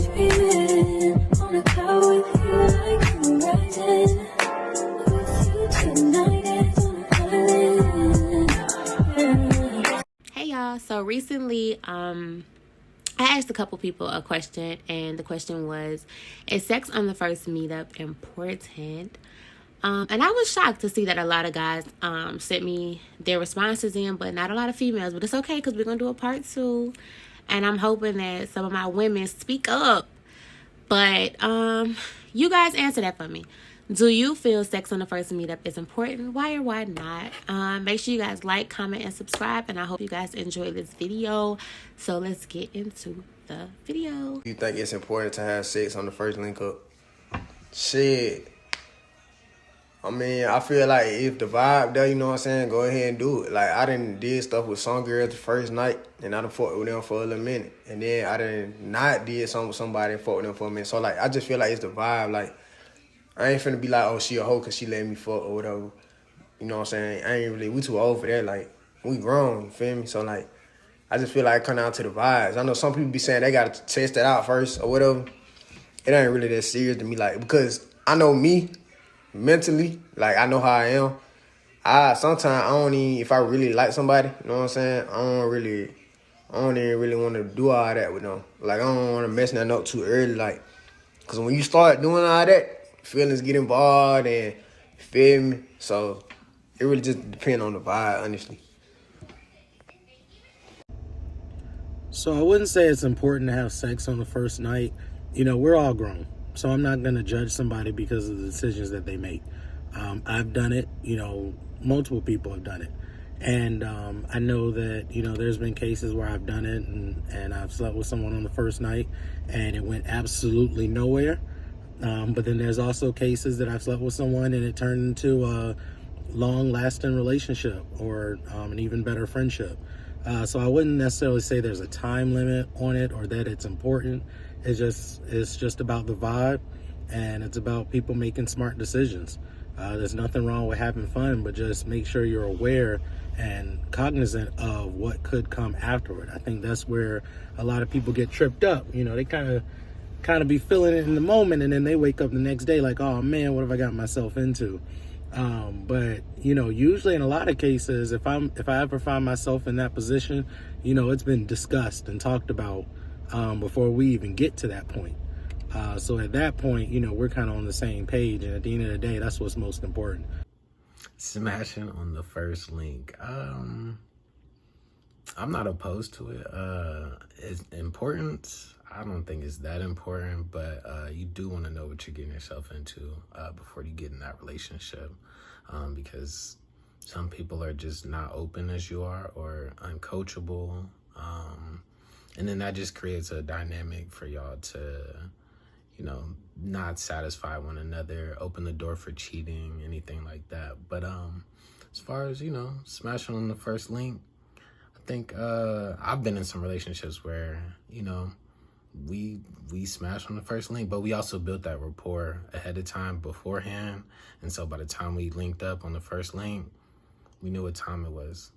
dreaming on a cloud with you like you riding with you tonight and on an island. Yeah. Hey y'all, so recently I asked a couple people a question, and the question was, is sex on the first meetup important? And I was shocked to see that a lot of guys sent me their responses in, but not a lot of females. But it's okay, because we're going to do a part 2. And I'm hoping that some of my women speak up. But you guys answer that for me. Do you feel sex on the first meetup is important? Why or why not? Make sure you guys like, comment, and subscribe. And I hope you guys enjoy this video. So let's get into the video. You think it's important to have sex on the first link up? Shit. I mean, I feel like if the vibe there, you know what I'm saying, go ahead and do it. Like, I done did stuff with some girls the first night, and I done fucked with them for a little minute. And then I done not did something with somebody and fucked with them for a minute. So, like, I just feel like it's the vibe. Like, I ain't finna be like, oh, she a hoe because she let me fuck or whatever. You know what I'm saying? I ain't really, we too old for that. Like, we grown, you feel me? So, like, I just feel like it come down to the vibes. I know some people be saying they got to test that out first or whatever. It ain't really that serious to me, like, because I know me, mentally, like, I know how I am. Sometimes I don't even, if I really like somebody, you know what I'm saying, I don't even really want to do all that with them. Like, I don't want to mess nothing up too early, like, because when you start doing all that, feelings get involved and, you feel me? So, it really just depends on the vibe, honestly. So I wouldn't say it's important to have sex on the first night. You know, we're all grown. So I'm not going to judge somebody because of the decisions that they make. I've done it, you know, multiple people have done it. And I know that, you know, there's been cases where I've done it and I've slept with someone on the first night and it went absolutely nowhere. But then there's also cases that I've slept with someone and it turned into a long-lasting relationship or an even better friendship. So I wouldn't necessarily say there's a time limit on it or that it's important. It's just about the vibe, and it's about people making smart decisions. There's nothing wrong with having fun, but just make sure you're aware and cognizant of what could come afterward. I think that's where a lot of people get tripped up. You know, they kind of be feeling it in the moment, and then they wake up the next day like, oh man, what have I got myself into? But you know, usually in a lot of cases, if I ever find myself in that position, you know, it's been discussed and talked about before we even get to that point. So at that point, you know, we're kind of on the same page, and at the end of the day, that's what's most important. Smashing on the first link. I'm not opposed to it. It's important. I don't think it's that important, but you do want to know what you're getting yourself into before you get in that relationship, because some people are just not open as you are or uncoachable, and then that just creates a dynamic for y'all to, you know, not satisfy one another, open the door for cheating, anything like that. But as far as, you know, smashing on the first link, I think I've been in some relationships where, you know, we smashed on the first link, but we also built that rapport ahead of time beforehand. And so by the time we linked up on the first link, we knew what time it was.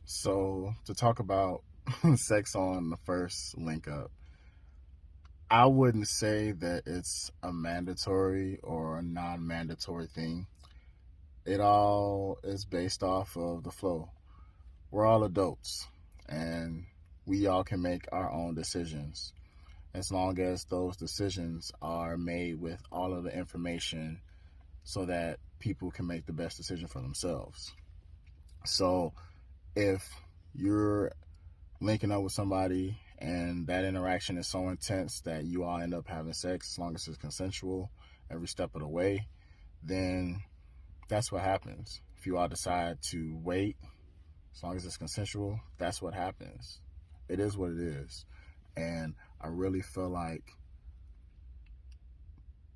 So to talk about sex on the first link up, I wouldn't say that it's a mandatory or a non-mandatory thing. It all is based off of the flow. We're all adults and we all can make our own decisions, as long as those decisions are made with all of the information so that people can make the best decision for themselves. So if you're linking up with somebody and that interaction is so intense that you all end up having sex, as long as it's consensual every step of the way, then that's what happens. If you all decide to wait, as long as it's consensual, that's what happens. It is what it is. And I really feel like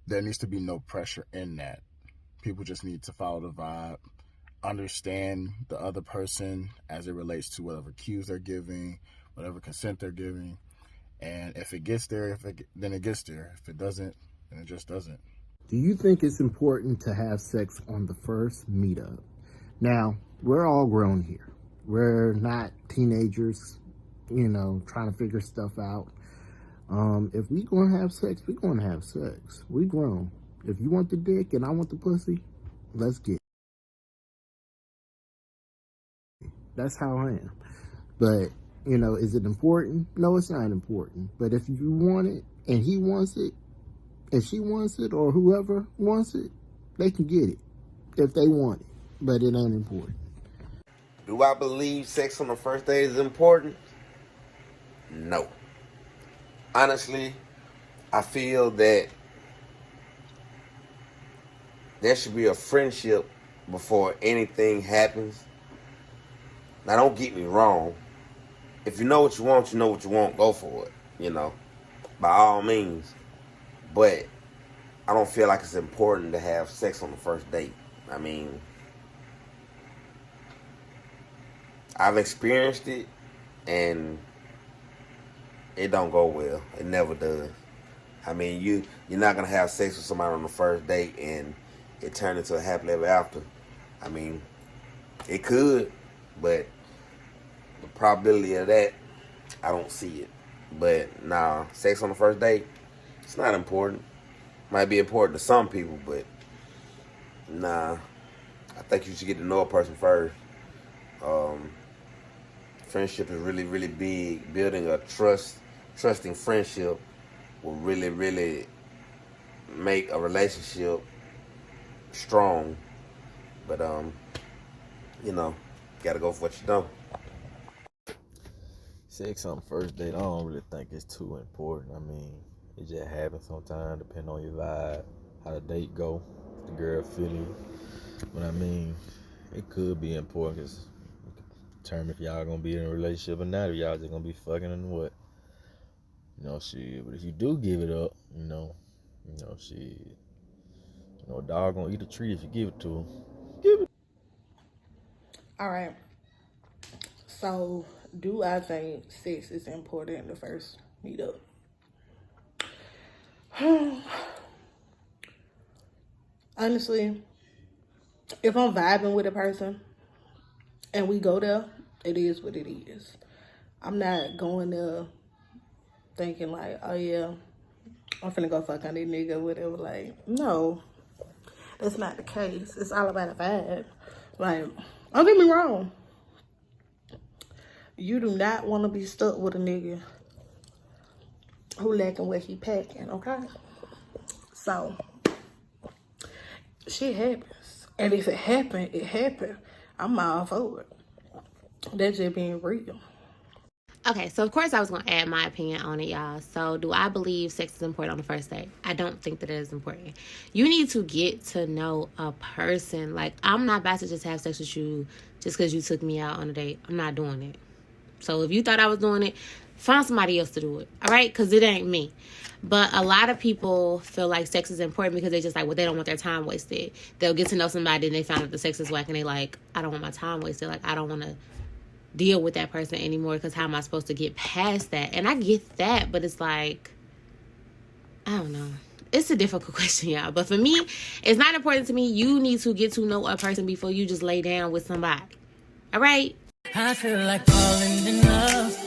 there needs to be no pressure in that. People just need to follow the vibe, understand the other person as it relates to whatever cues they're giving, whatever consent they're giving. And if it gets there, then it gets there. If it doesn't, then it just doesn't. Do you think it's important to have sex on the first meetup? Now, we're all grown here. We're not teenagers, you know, trying to figure stuff out. If we gonna have sex, we gonna have sex. We grown. If you want the dick and I want the pussy, let's get it. That's how I am. But, you know, is it important? No, it's not important. But if you want it and he wants it, if she wants it or whoever wants it, they can get it if they want it. But it ain't important. Do I believe sex on the first date is important? No. Honestly, I feel that there should be a friendship before anything happens. Now, don't get me wrong. If you know what you want, you know what you want, go for it, you know, by all means. But I don't feel like it's important to have sex on the first date. I mean, I've experienced it, and it don't go well. It never does. I mean, you're not gonna have sex with somebody on the first date and it turn into a happily ever after. I mean, it could, but the probability of that, I don't see it. But nah, sex on the first date, it's not important. Might be important to some people, but nah. I think you should get to know a person first. Friendship is really, really big. Building a trusting friendship will really, really make a relationship strong. But you know, gotta go for what you know. Sex on the first date, I don't really think it's too important. I mean, it just happens sometimes, depending on your vibe, how the date go, the girl feeling. But I mean, it could be important because you can determine if y'all gonna be in a relationship or not, if y'all just gonna be fucking and what. You know, shit. But if you do give it up, shit. You know, a dog gonna eat a tree if you give it to him. Give it. All right. So, do I think sex is important in the first meetup? Honestly, if I'm vibing with a person and we go there, it is what it is. I'm not going there thinking like, oh yeah, I'm finna go fuck on this nigga or whatever. Like, no, that's not the case. It's all about a vibe. Like, don't get me wrong. You do not want to be stuck with a nigga who lacking what he packing, okay? So, shit happens. And if it happened, it happened. I'm all for it. That's just being real. Okay, so of course I was going to add my opinion on it, y'all. So do I believe sex is important on the first date? I don't think that it is important. You need to get to know a person. Like, I'm not about to just have sex with you just because you took me out on a date. I'm not doing it. So if you thought I was doing it, find somebody else to do it, all right? Because it ain't me. But a lot of people feel like sex is important because they just like, well, they don't want their time wasted. They'll get to know somebody and they find out the sex is whack and they like, I don't want my time wasted. Like, I don't want to deal with that person anymore because how am I supposed to get past that? And I get that, but it's like, I don't know. It's a difficult question, y'all. But for me, it's not important to me. You need to get to know a person before you just lay down with somebody. All right? I feel like falling in love.